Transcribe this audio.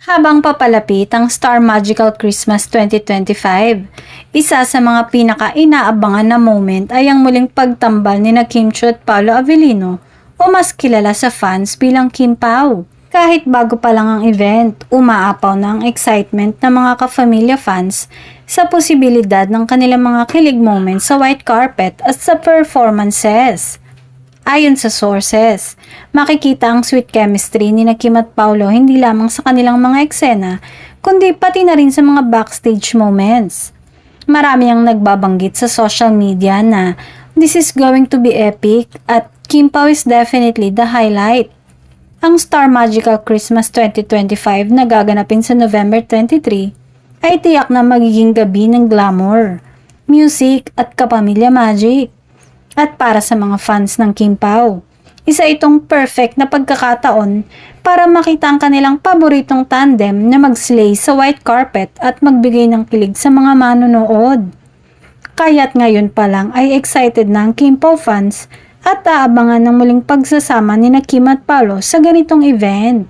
Habang papalapit ang Star Magical Christmas 2025, isa sa mga pinaka-inaabangan na moment ay ang muling pagtambal ni Kim Chiu at Paolo Avellino o mas kilala sa fans bilang Kim Pao. Kahit bago pa lang ang event, umaapaw na ang excitement ng mga ka-familia fans sa posibilidad ng kanilang mga kilig moments sa white carpet at sa performances. Ayon sa sources, makikita ang sweet chemistry ni Kim at Paolo hindi lamang sa kanilang mga eksena, kundi pati na rin sa mga backstage moments. Marami ang nagbabanggit sa social media na this is going to be epic at Kim Pao is definitely the highlight. Ang Star Magical Christmas 2025 na gaganapin sa November 23 ay tiyak na magiging gabi ng glamour, music at kapamilya magic. At para sa mga fans ng Kim Pao, isa itong perfect na pagkakataon para makita ang kanilang paboritong tandem na mag-slay sa white carpet at magbigay ng kilig sa mga manonood. Kaya't ngayon pa lang ay excited na ang Kim Pao fans at aabangan ng muling pagsasama ni Kim at Paolo sa ganitong event.